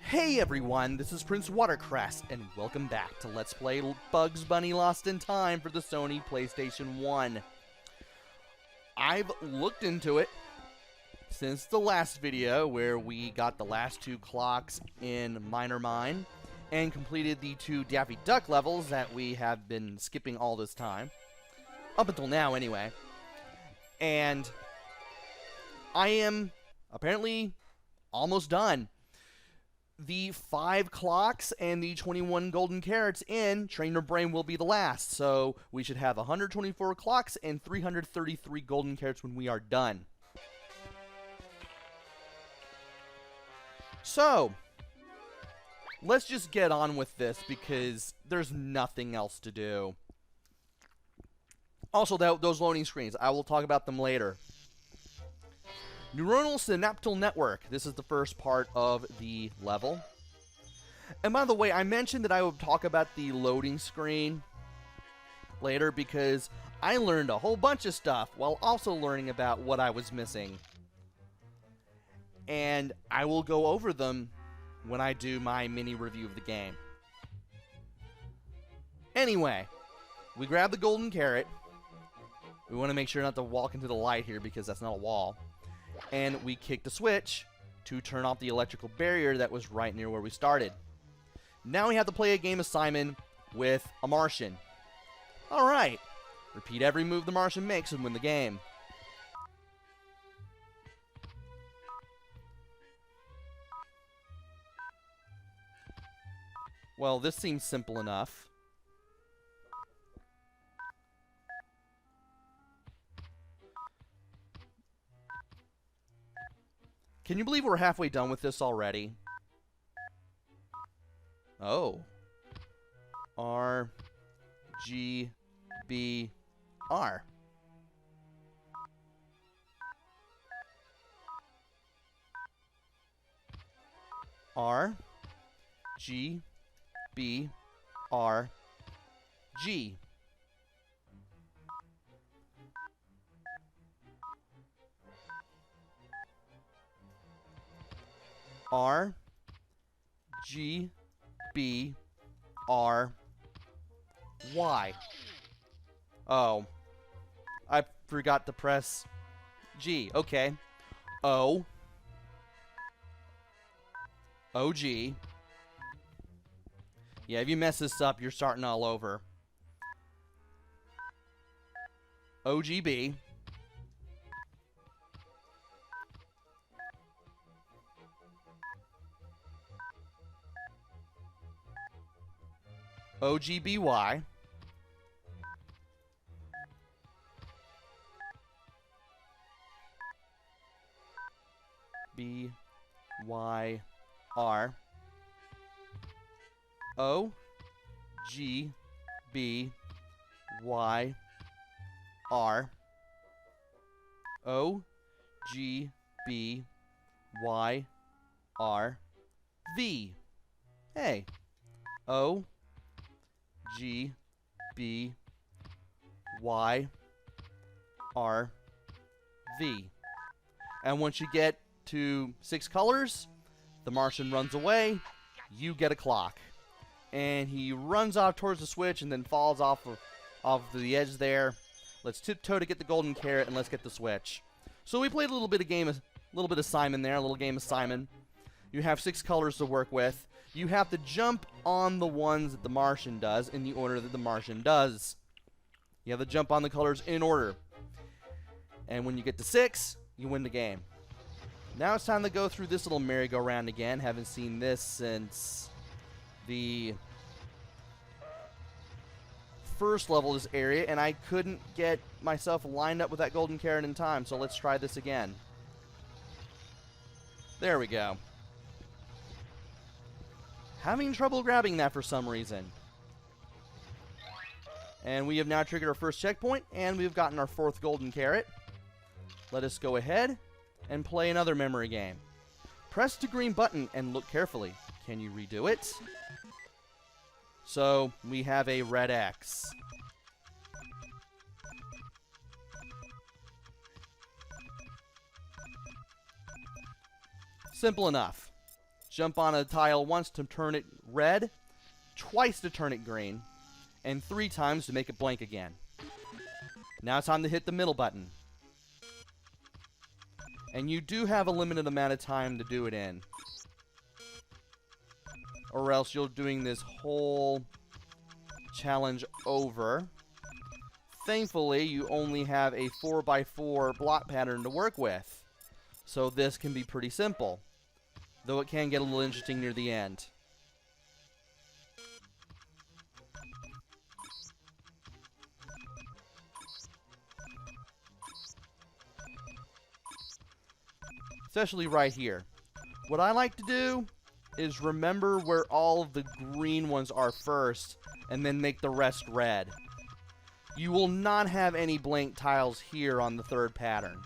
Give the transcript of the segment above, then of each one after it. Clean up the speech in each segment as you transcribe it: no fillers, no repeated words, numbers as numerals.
Hey everyone, this is PrinceWatercress, and welcome back to Let's Play Bugs Bunny Lost in Time for the Sony PlayStation 1. I've looked into it since the last video where we got the last two clocks in Minor Mine and completed the two Daffy Duck levels that we have been skipping all this time. Up until now, anyway. And I am apparently almost done. The 5 clocks and the 21 golden carrots in Train Your Brain will be the last. So we should have 124 clocks and 333 golden carrots when we are done. So let's just get on with this because there's nothing else to do. Also, those loading screens, I will talk about them later. Neuronal synaptal network. This is the first part of the level. And by the way, I mentioned that I would talk about the loading screen later because I learned a whole bunch of stuff while also learning about what I was missing. And I will go over them when I do my mini review of the game. Anyway, we grab the golden carrot. We want to make sure not to walk into the light here because that's not a wall. And we kick the switch to turn off the electrical barrier that was right near where we started. Now we have to play a game of Simon with a Martian. Alright. Repeat every move the Martian makes and win the game. Well, this seems simple enough. Can you believe we're halfway done with this already? Oh. R, G, B, R. R, G, B, R, G. R, G, B, R, Y. Oh. I forgot to press G. Okay. O. O, G. Yeah, if you mess this up, you're starting all over. O, G, B. OGBY. BYR. OGBYR. OGBYR. V. Hey. O. G, B, Y, R, V. And once you get to 6 colors, the Martian runs away, you get a clock. And he runs off towards the switch and then falls off the edge there. Let's tiptoe to get the golden carrot and let's get the switch. So we played a little bit of Simon there, a little game of Simon. You have 6 colors to work with. You have to jump on the ones that the Martian does in the order that the Martian does. You have to jump on the colors in order. And when you get to 6, you win the game. Now it's time to go through this little merry-go-round again. Haven't seen this since the first level of this area, and I couldn't get myself lined up with that golden carrot in time, so let's try this again. There we go. Having trouble grabbing that for some reason. And we have now triggered our first checkpoint, and we've gotten our 4th golden carrot. Let us go ahead and play another memory game. Press the green button and look carefully. Can you redo it? So, we have a red X. Simple enough. Jump on a tile once to turn it red, twice to turn it green, and 3 times to make it blank again. Now it's time to hit the middle button. And you do have a limited amount of time to do it in, or else you're doing this whole challenge over. Thankfully, you only have a 4x4 block pattern to work with, so this can be pretty simple, though it can get a little interesting near the end. Especially right here. What I like to do is remember where all of the green ones are first, and then make the rest red. You will not have any blank tiles here on the 3rd pattern.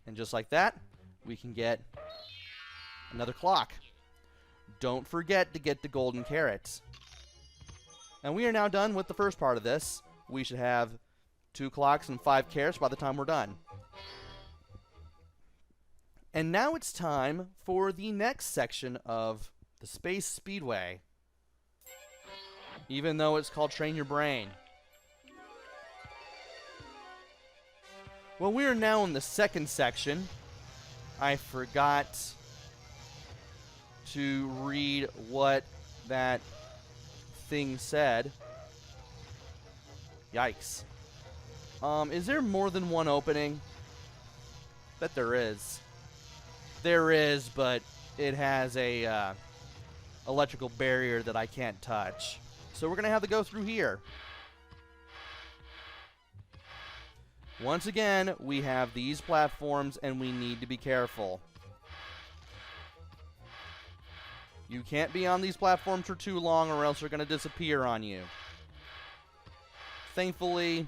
And just like that, we can get another clock. Don't forget to get the golden carrots. And we are now done with the first part of this. We should have 2 clocks and 5 carrots by the time we're done. And now it's time for the next section of the Space Speedway. Even though it's called Train Your Brain. Well, we are now in the second section. I forgot to read what that thing said. Yikes. Is there more than one opening? Bet there is. There is, but it has a electrical barrier that I can't touch. So we're going to have to go through here. Once again, we have these platforms and we need to be careful. You can't be on these platforms for too long or else they're going to disappear on you. Thankfully,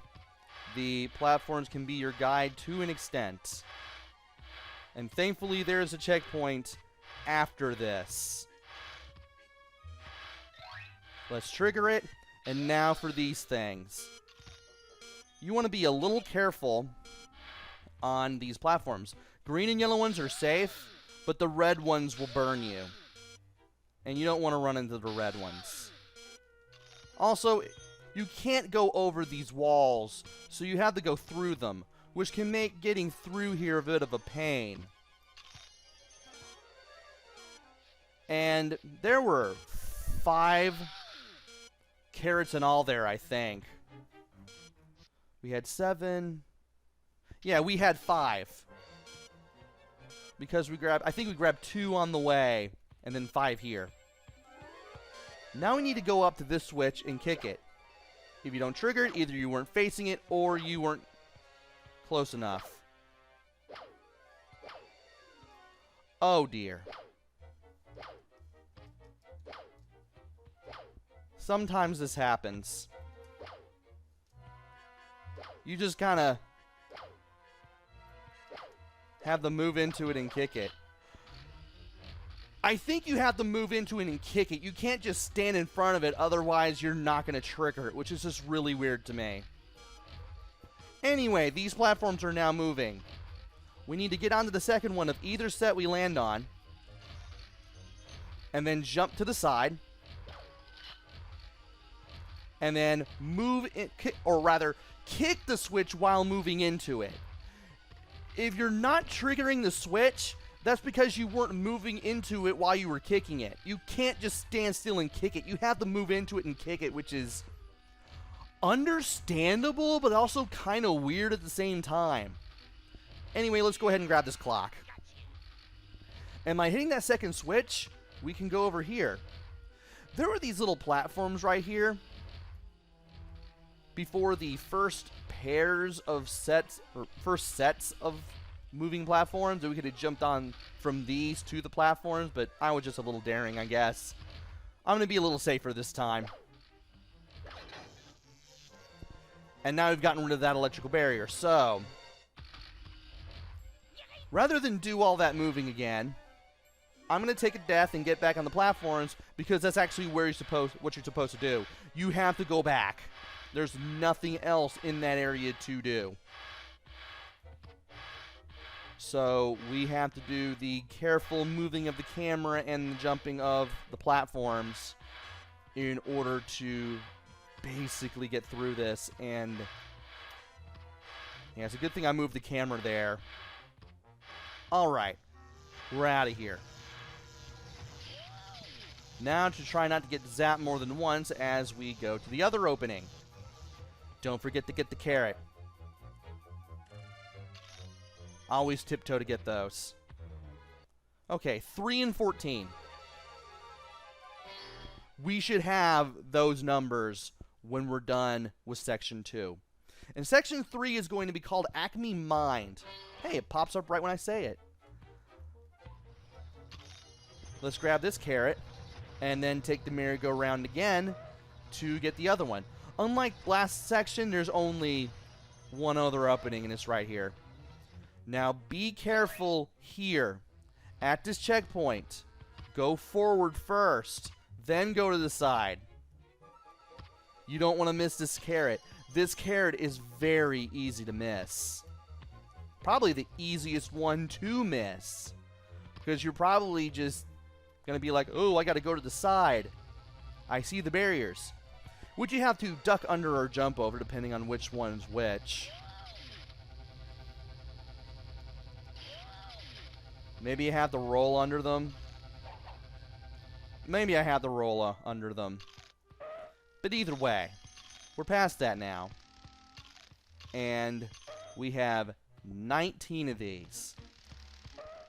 the platforms can be your guide to an extent. And thankfully, there is a checkpoint after this. Let's trigger it. And now for these things. You want to be a little careful on these platforms. Green and yellow ones are safe, but the red ones will burn you. And you don't want to run into the red ones. Also, you can't go over these walls, so you have to go through them, which can make getting through here a bit of a pain. And there were 5 carrots in all there, I think. We had 7. Yeah, we had 5. Because I think we grabbed 2 on the way, and then 5 here. Now we need to go up to this switch and kick it. If you don't trigger it, either you weren't facing it or you weren't close enough. Oh dear. Sometimes this happens. You just kind of have to move into it and kick it. I think you have to move into it and kick it. You can't just stand in front of it, otherwise you're not going to trigger it, which is just really weird to me. Anyway, these platforms are now moving. We need to get onto the second one of either set we land on, and then jump to the side, and then move it, or rather, kick the switch while moving into it. If you're not triggering the switch, that's because you weren't moving into it while you were kicking it. You can't just stand still and kick it. You have to move into it and kick it, which is understandable, but also kind of weird at the same time. Anyway, let's go ahead and grab this clock. And by hitting that second switch, we can go over here. There were these little platforms right here before the first pairs of sets, or first sets of moving platforms, that we could have jumped on from these to the platforms, but I was just a little daring, I guess. I'm going to be a little safer this time. And now we've gotten rid of that electrical barrier, so rather than do all that moving again, I'm going to take a death and get back on the platforms, because that's actually where what you're supposed to do. You have to go back. There's nothing else in that area to do. So we have to do the careful moving of the camera and the jumping of the platforms in order to basically get through this. And yeah, it's a good thing I moved the camera there. Alright, we're out of here. Now to try not to get zapped more than once as we go to the other opening. Don't forget to get the carrot. Always tiptoe to get those. Okay, 3 and 14. We should have those numbers when we're done with Section 2. And Section 3 is going to be called Acme Mind. Hey, it pops up right when I say it. Let's grab this carrot and then take the merry-go-round again to get the other one. Unlike last section, there's only one other opening, and it's right here. Now, be careful here. At this checkpoint, go forward first, then go to the side. You don't want to miss this carrot. This carrot is very easy to miss. Probably the easiest one to miss. Because you're probably just going to be like, oh, I got to go to the side. I see the barriers. Which you have to duck under or jump over, depending on which one's which. Maybe you have to roll under them. Maybe I have to roll under them. But either way, we're past that now. And we have 19 of these.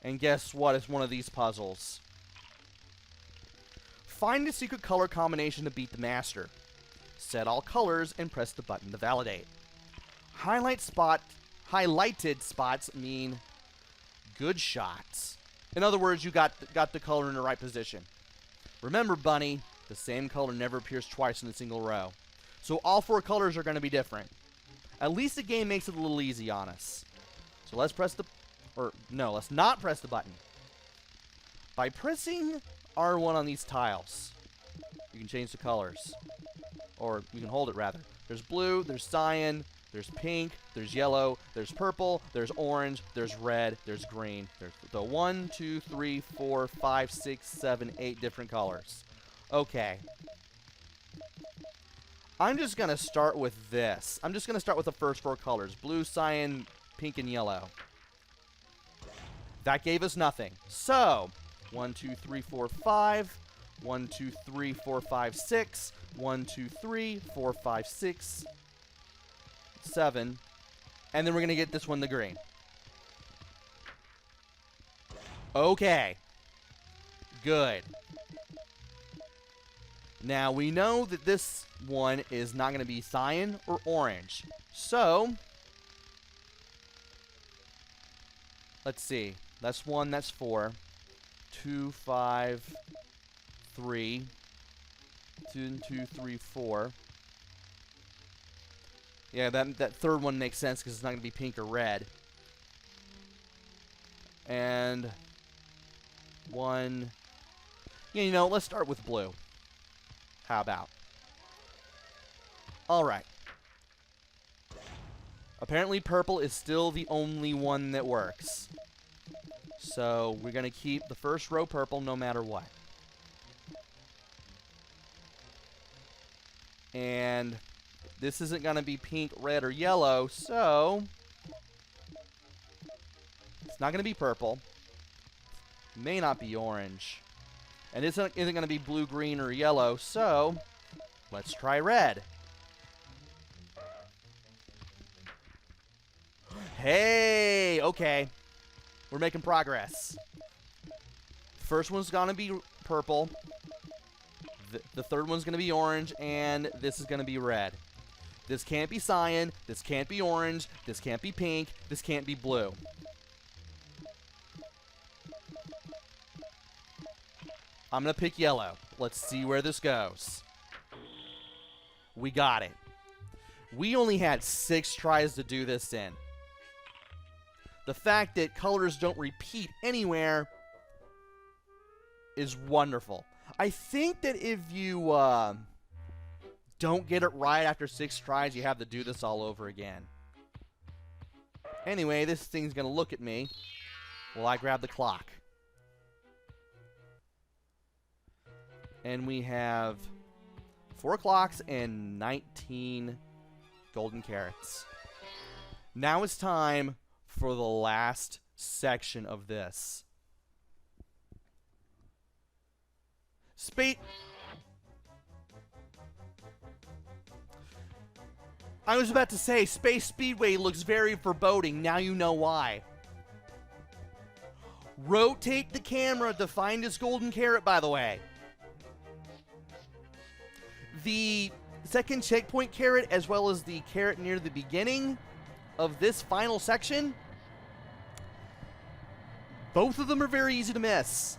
And guess what? It's one of these puzzles. Find the secret color combination to beat the master. Set all colors and press the button to validate. Highlighted spots mean good shots. In other words, you got the color in the right position. Remember, Bunny, the same color never appears twice in a single row. So all 4 colors are going to be different. At least the game makes it a little easy on us. So let's press the... Or, no, let's not press the button. By pressing R1 on these tiles, you can change the colors. Or you can hold it, rather. There's blue, there's cyan, there's pink, there's yellow, there's purple, there's orange, there's red, there's green. There's the 1, 2, 3, 4, 5, 6, 7, 8 different colors. Okay. I'm just going to start with this. I'm just going to start with the first 4 colors. Blue, cyan, pink, and yellow. That gave us nothing. So, 1, 2, 3, 4, 5. 1, 2, 3, 4, 5, 6. 1, 2, 3, 4, 5, 6. 7. And then we're going to get this one, the green. Okay. Good. Now, we know that this one is not going to be cyan or orange. So, let's see. That's 1, that's 4. 2, 5, 3. 2, 2, 3, 4. Yeah, that third one makes sense because it's not going to be pink or red. And 1. Yeah, you know, let's start with blue. How about? Alright. Apparently purple is still the only one that works. So we're going to keep the first row purple no matter what. And this isn't going to be pink, red, or yellow, so it's not going to be purple. May not be orange. And it isn't going to be blue, green, or yellow, so let's try red. Hey, okay. We're making progress. First one's going to be purple. The third one's going to be orange, and this is going to be red. This can't be cyan. This can't be orange. This can't be pink. This can't be blue. I'm going to pick yellow. Let's see where this goes. We got it. We only had 6 tries to do this in. The fact that colors don't repeat anywhere is wonderful. I think that if you don't get it right after 6 tries, you have to do this all over again. Anyway, this thing's going to look at me. Well, I grab the clock. And we have 4 clocks and 19 golden carrots. Now it's time for the last section of this. I was about to say, Space Speedway looks very foreboding. Now you know why. Rotate the camera to find his golden carrot, by the way. The second checkpoint carrot, as well as the carrot near the beginning of this final section, both of them are very easy to miss.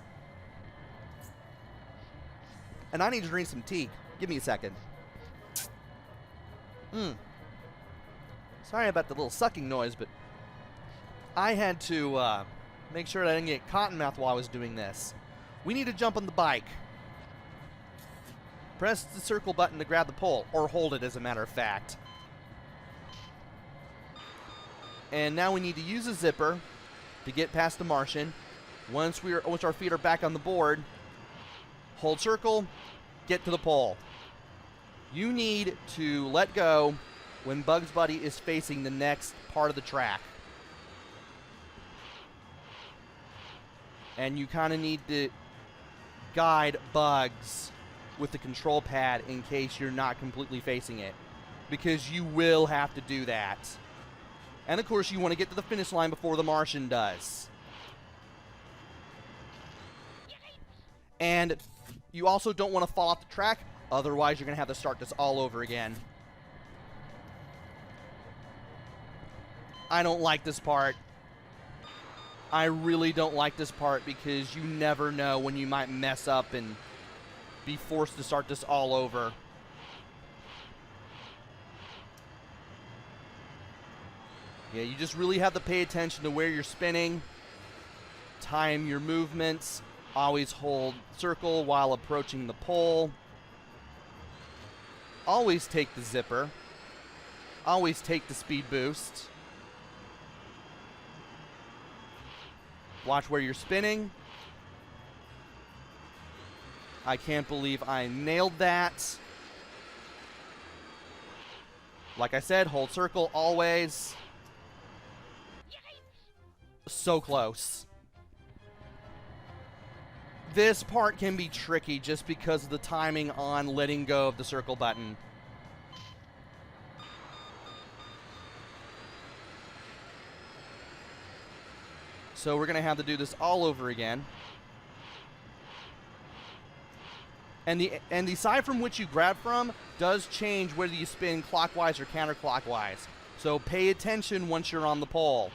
And I need to drink some tea. Give me a second. Sorry about the little sucking noise, but I had to make sure that I didn't get cottonmouth while I was doing this. We need to jump on the bike. Press the circle button to grab the pole, or hold it as a matter of fact. And now we need to use a zipper to get past the Martian. Once our feet are back on the board, hold circle, get to the pole. You need to let go when Bugs Bunny is facing the next part of the track. And you kind of need to guide Bugs with the control pad in case you're not completely facing it, because you will have to do that. And of course you want to get to the finish line before the Martian does. And you also don't want to fall off the track, otherwise you're going to have to start this all over again. I don't like this part. I really don't like this part because you never know when you might mess up and be forced to start this all over. Yeah, you just really have to pay attention to where you're spinning, time your movements, always hold circle while approaching the pole, always take the zipper, always take the speed boost, watch where you're spinning. I can't believe I nailed that. Like I said, hold circle always. So close. This part can be tricky just because of the timing on letting go of the circle button. So we're going to have to do this all over again. And the side from which you grab from does change whether you spin clockwise or counterclockwise. So pay attention once you're on the pole.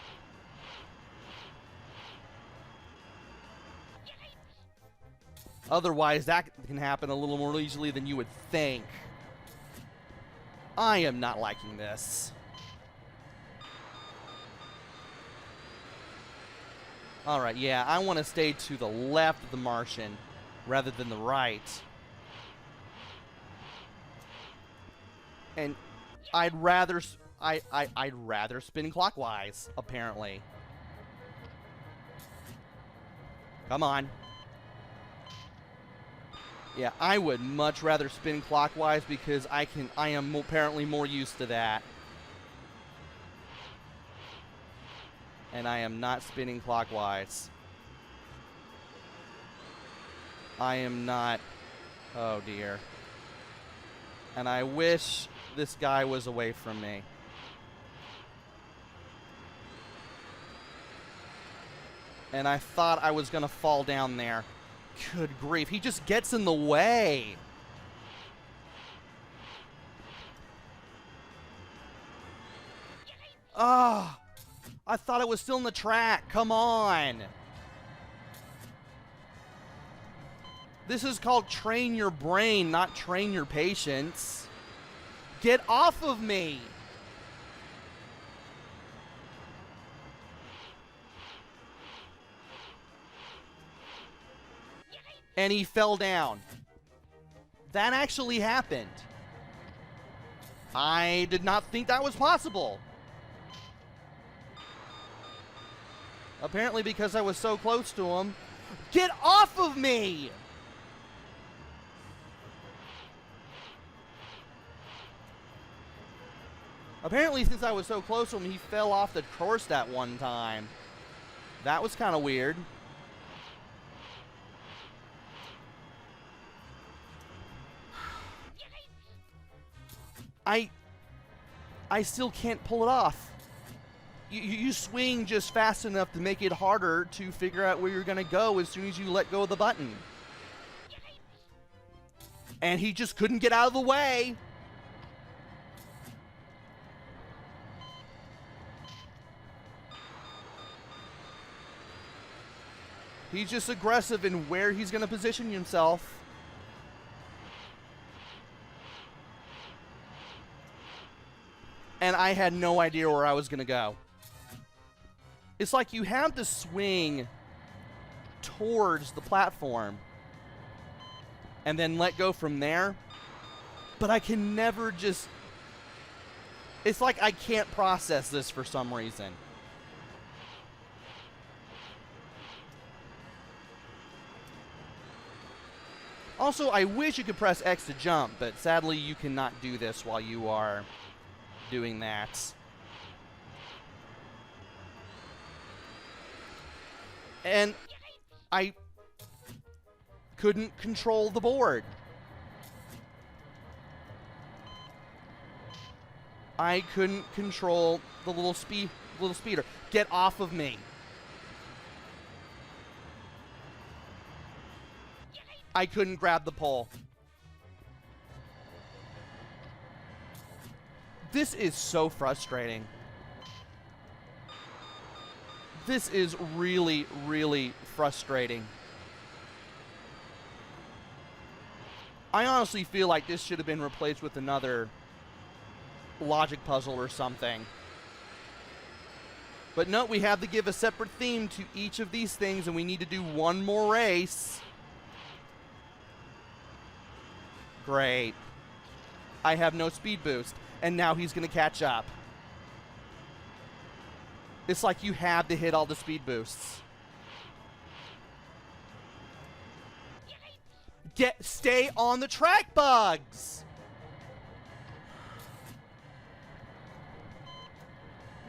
Otherwise, that can happen a little more easily than you would think. I am not liking this. Alright, yeah, I want to stay to the left of the Martian rather than the right. And I'd rather spin clockwise, apparently. Come on. Yeah, I would much rather spin clockwise because I am apparently more used to that. And I am not spinning clockwise. I am not. Oh dear. And I wish this guy was away from me. And I thought I was going to fall down there. Good grief, he just gets in the way. Ah, I thought it was still in the track. Come on. This is called train your brain, not train your patience. Get off of me. And he fell down. That actually happened. I did not think that was possible. Apparently because I was so close to him. Get off of me! Apparently since I was so close to him, he fell off the course that one time. That was kind of weird. I still can't pull it off. You swing just fast enough to make it harder to figure out where you're going to go as soon as you let go of the button. And he just couldn't get out of the way. He's just aggressive in where he's going to position himself. And I had no idea where I was going to go. It's like you have to swing towards the platform and then let go from there. But I can never just... It's like I can't process this for some reason. Also, I wish you could press X to jump, but sadly you cannot do this while you are doing that. And I couldn't control the board. I couldn't control the little speeder. Get off of me. I couldn't grab the pole. This is so frustrating. This is really, really frustrating. I honestly feel like this should have been replaced with another logic puzzle or something. But no, we have to give a separate theme to each of these things, and we need to do one more race. Great. I have no speed boost, and now he's going to catch up. It's like you have to hit all the speed boosts. Stay on the track, Bugs!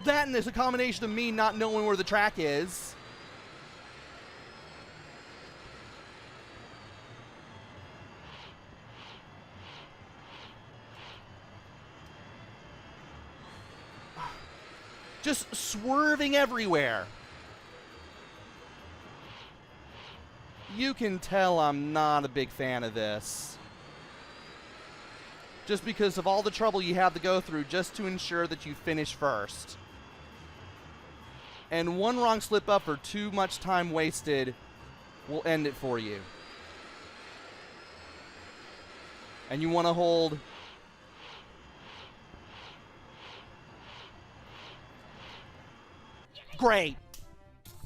That and there's a combination of me not knowing where the track is. Just swerving everywhere. You can tell I'm not a big fan of this. Just because of all the trouble you have to go through just to ensure that you finish first. And one wrong slip up or too much time wasted will end it for you. And you want to hold... Great.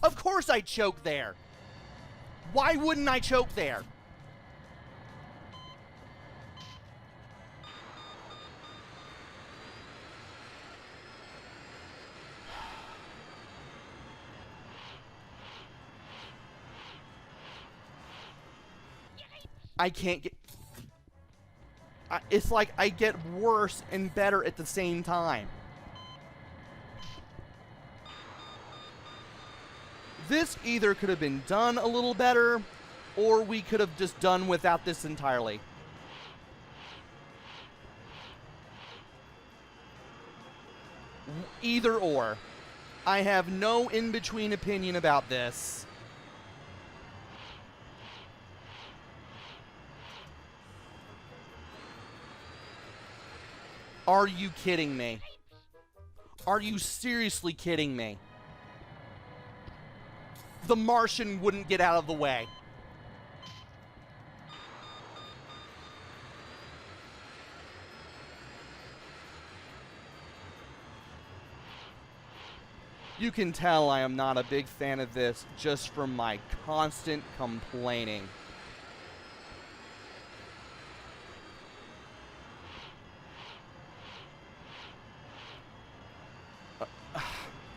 Of course I choke there. Why wouldn't I choke there? I can't get... It's like I get worse and better at the same time. This either could have been done a little better, or we could have just done without this entirely. Either or. I have no in-between opinion about this. Are you kidding me? Are you seriously kidding me? The Martian wouldn't get out of the way. You can tell I am not a big fan of this just from my constant complaining.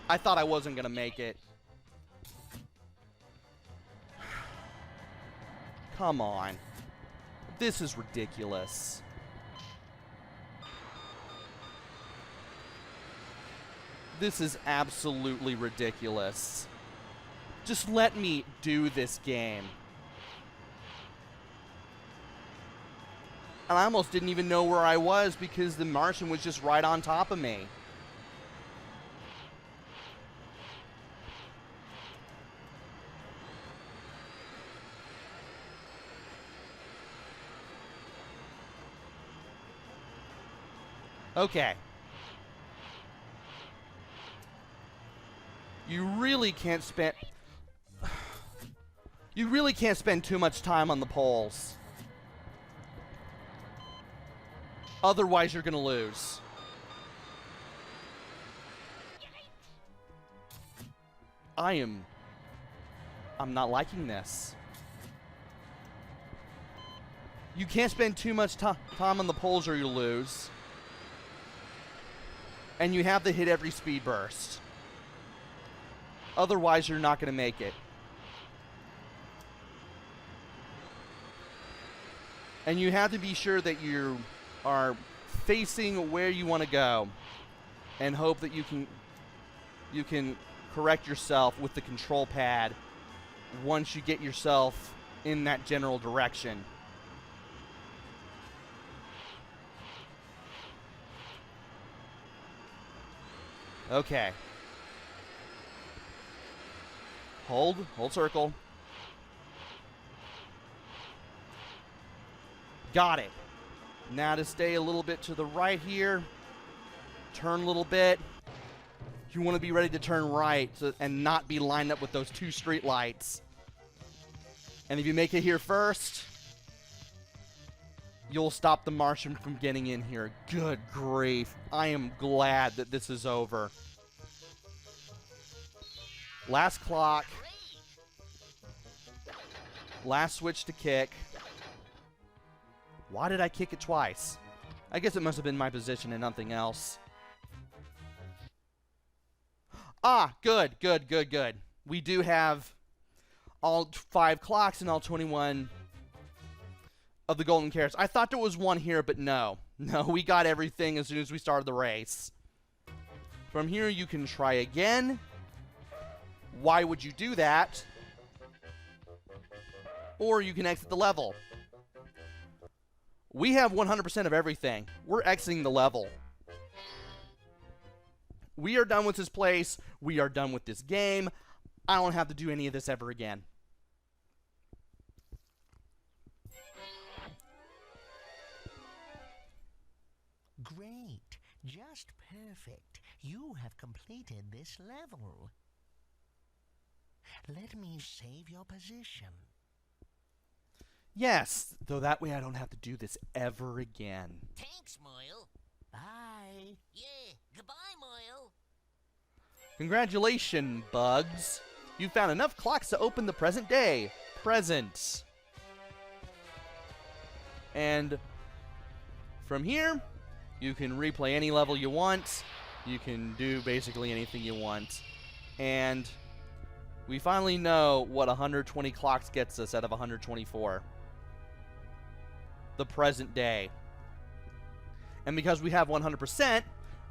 I thought I wasn't going to make it. Come on. This is ridiculous. This is absolutely ridiculous. Just let me do this game. And I almost didn't even know where I was because the Martian was just right on top of me. Okay. You really can't spend too much time on the poles. Otherwise, you're going to lose. I'm not liking this. You can't spend too much time on the poles or you lose. And you have to hit every speed burst. Otherwise, you're not going to make it. And you have to be sure that you are facing where you want to go and hope that you can correct yourself with the control pad once you get yourself in that general direction. Okay. Hold circle. Got it. Now to stay a little bit to the right here. Turn a little bit. You want to be ready to turn right and not be lined up with those two street lights. And if you make it here first, you'll stop the Martian from getting in here. Good grief. I am glad that this is over. Last clock. Last switch to kick. Why did I kick it twice? I guess it must have been my position and nothing else. Ah, good. We do have all 5 clocks and all 21 of the golden carrots. I thought there was one here, but no. No, we got everything as soon as we started the race. From here, you can try again. Why would you do that? Or you can exit the level. We have 100% of everything. We're exiting the level. We are done with this place. We are done with this game. I don't have to do any of this ever again. Great. Just perfect. You have completed this level. Let me save your position. Yes, though that way I don't have to do this ever again. Thanks, Moyle. Bye. Yeah, goodbye, Moyle. Congratulations, Bugs. You found enough clocks to open the present day. Present. And from here, you can replay any level you want. You can do basically anything you want. And we finally know what 120 clocks gets us out of 124. The present day. And because we have 100%,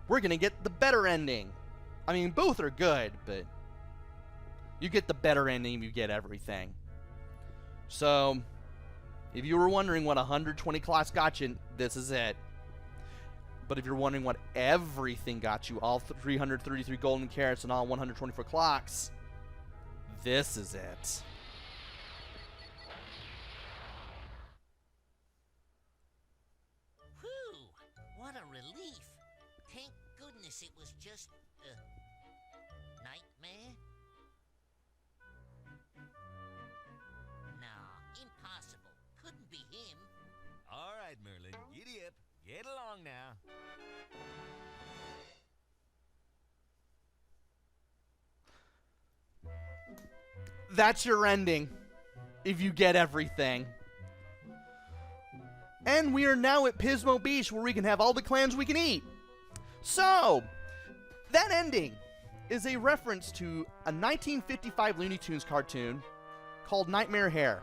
we're going to get the better ending. I mean, both are good, but you get the better ending, you get everything. So, if you were wondering what 120 clocks got you, this is it. But if you're wondering what everything got you, all 333 golden carrots and all 124 clocks, this is it. Whew, what a relief. Thank goodness it was just a nightmare. Nah, impossible. Couldn't be him. All right, Merlin, giddy up. Get along now. That's your ending, if you get everything. And we are now at Pismo Beach, where we can have all the clams we can eat. So, that ending is a reference to a 1955 Looney Tunes cartoon called Nightmare Hare.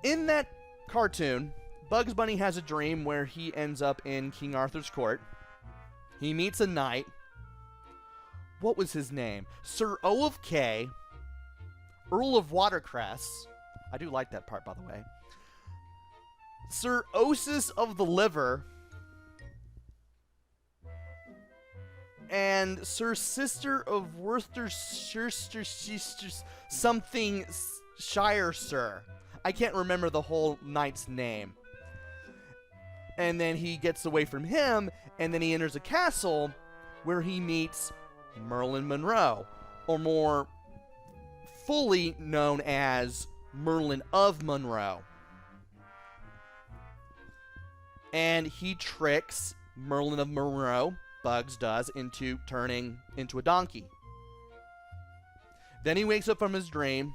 In that cartoon, Bugs Bunny has a dream where he ends up in King Arthur's court. He meets a knight. What was his name? Sir O of K, Earl of Watercress. I do like that part, by the way. Sir Osis of the Liver. And Sir Sister of Worcestershire something Shire Sir. I can't remember the whole knight's name. And then he gets away from him, and then he enters a castle where he meets Merlin Monroe, or more fully known as Merlin of Monroe. And he tricks Merlin of Monroe, Bugs does, into turning into a donkey. Then he wakes up from his dream,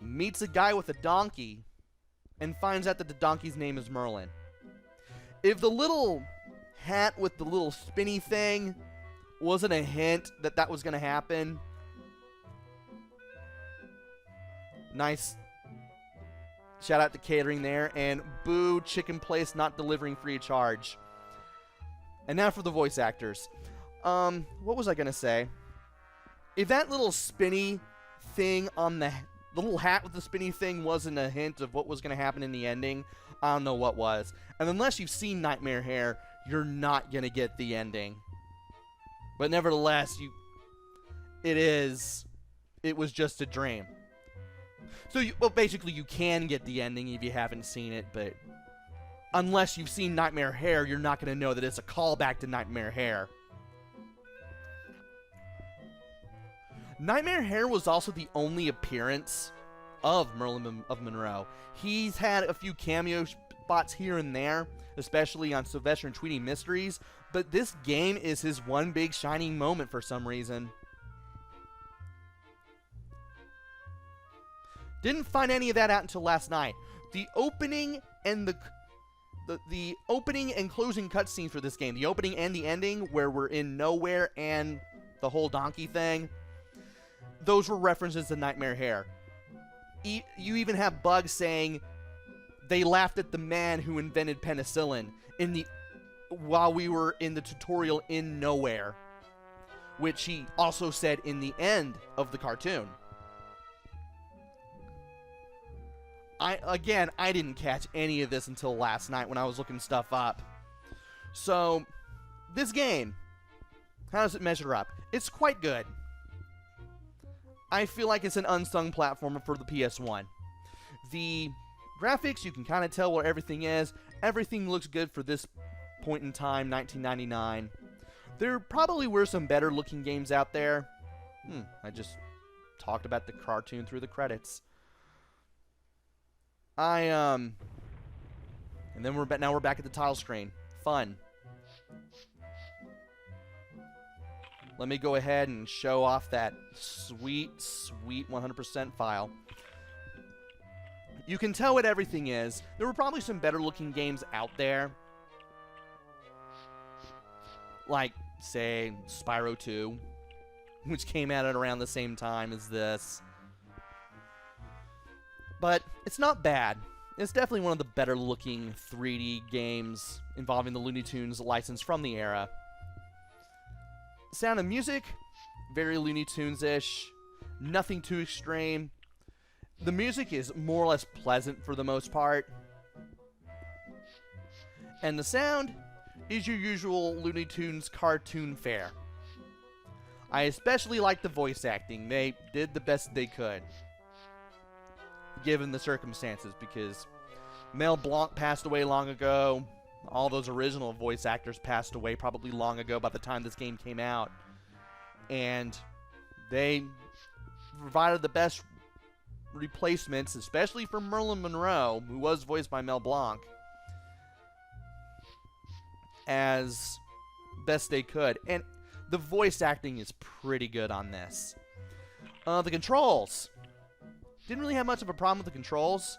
meets a guy with a donkey, and finds out that the donkey's name is Merlin. If the little hat with the little spinny thing wasn't a hint that that was going to happen, nice shout out to catering there, and boo chicken place not delivering free of charge. And now for the voice actors. What was I going to say? If that little spinny thing on the little hat with the spinny thing wasn't a hint of what was going to happen in the ending, I don't know what was. And unless you've seen Nightmare Hair, you're not going to get the ending. But nevertheless, it was just a dream. So, basically, you can get the ending if you haven't seen it, but unless you've seen Nightmare Hair, you're not going to know that it's a callback to Nightmare Hair. Nightmare Hair was also the only appearance of Merlin of Monroe. He's had a few cameo spots here and there, especially on Sylvester and Tweety Mysteries, but this game is his one big shining moment for some reason. Didn't find any of that out until last night. The opening and the opening and closing cutscenes for this game, the opening and the ending, where we're in nowhere and the whole donkey thing, those were references to Nightmare Hair. You even have Bugs saying they laughed at the man who invented penicillin while we were in the tutorial in nowhere, which he also said in the end of the cartoon. I didn't catch any of this until last night when I was looking stuff up. So, this game, how does it measure up? It's quite good. I feel like it's an unsung platformer for the PS1. The graphics, you can kind of tell where everything is. Everything looks good for this point in time, 1999. There probably were some better looking games out there. I just talked about the cartoon through the credits. And then now we're back at the title screen. Fun. Let me go ahead and show off that sweet 100% file. You can tell what everything is. There were probably some better looking games out there. Like, say, Spyro 2, which came out at around the same time as this. But it's not bad. It's definitely one of the better looking 3D games involving the Looney Tunes license from the era. Sound and music, very Looney Tunes-ish. Nothing too extreme. The music is more or less pleasant for the most part. And the sound is your usual Looney Tunes cartoon fare. I especially like the voice acting. They did the best they could, given the circumstances, because Mel Blanc passed away long ago. All those original voice actors passed away probably long ago by the time this game came out. And they provided the best replacements, especially for Merlin Monroe, who was voiced by Mel Blanc, as best they could. And the voice acting is pretty good on this. The controls. Didn't really have much of a problem with the controls.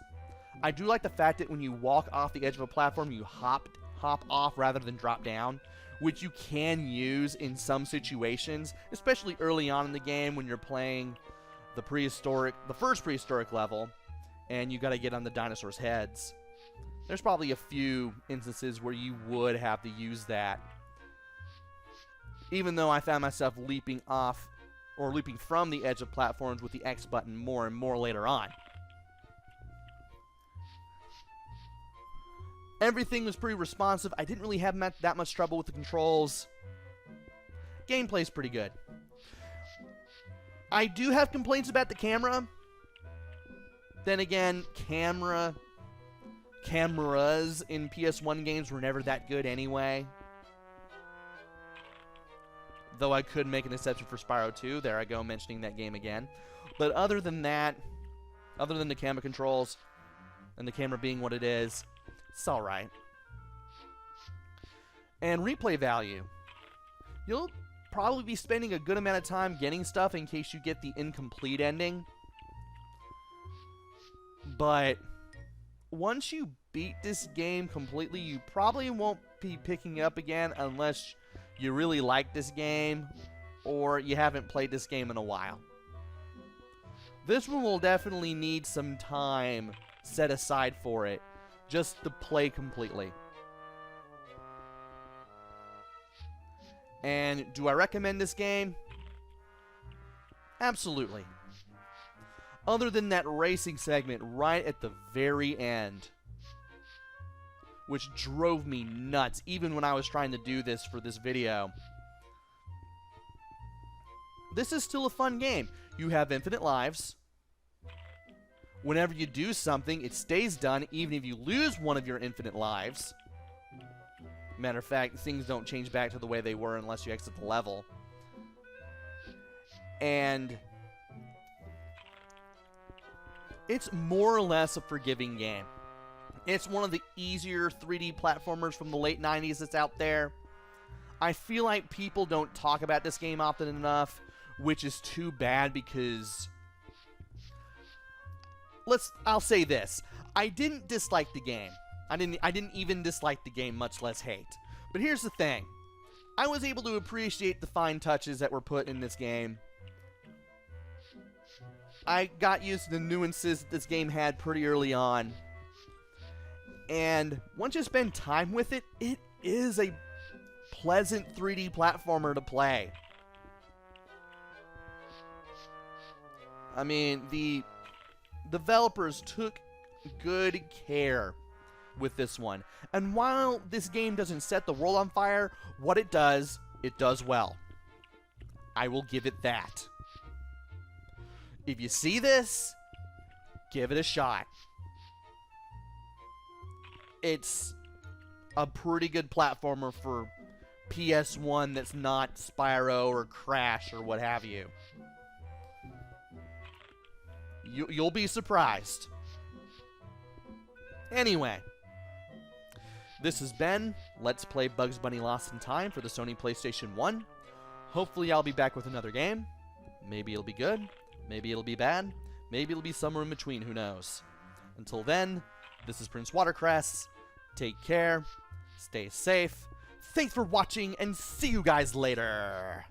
I do like the fact that when you walk off the edge of a platform, you hop off rather than drop down, which you can use in some situations, especially early on in the game when you're playing the first prehistoric level. and you got to get on the dinosaurs' heads. There's probably a few instances where you would have to use that. Even though I found myself leaping off or leaping from the edge of platforms with the X button more and more later on. Everything was pretty responsive. I didn't really have that much trouble with the controls. Gameplay's pretty good. I do have complaints about the camera. Then again, cameras in PS1 games were never that good anyway. Though I could make an exception for Spyro 2. There I go, mentioning that game again. But other than that, other than the camera controls, and the camera being what it is, it's alright. And replay value. You'll probably be spending a good amount of time getting stuff in case you get the incomplete ending. But once you beat this game completely, you probably won't be picking up again unless you really like this game or you haven't played this game in a while. This one will definitely need some time set aside for it just to play completely. And do I recommend this game? Absolutely. Other than that racing segment right at the very end, which drove me nuts even when I was trying to do this for this video. This is still a fun game. You have infinite lives. Whenever you do something, it stays done even if you lose one of your infinite lives. Matter of fact, things don't change back to the way they were unless you exit the level. And it's more or less a forgiving game. It's one of the easier 3D platformers from the late 90s that's out there. I feel like people don't talk about this game often enough, which is too bad because... I'll say this. I didn't dislike the game. I didn't even dislike the game, much less hate. But here's the thing. I was able to appreciate the fine touches that were put in this game. I got used to the nuances that this game had pretty early on. And once you spend time with it, it is a pleasant 3D platformer to play. I mean, the developers took good care with this one. And while this game doesn't set the world on fire, what it does well. I will give it that. If you see this, give it a shot. It's a pretty good platformer for PS1 that's not Spyro or Crash or what have you. You'll be surprised. Anyway, this has been Let's Play Bugs Bunny Lost in Time for the Sony PlayStation 1. Hopefully I'll be back with another game. Maybe it'll be good. Maybe it'll be bad. Maybe it'll be somewhere in between. Who knows? Until then, this is PrinceWatercress. Take care. Stay safe. Thanks for watching, and see you guys later.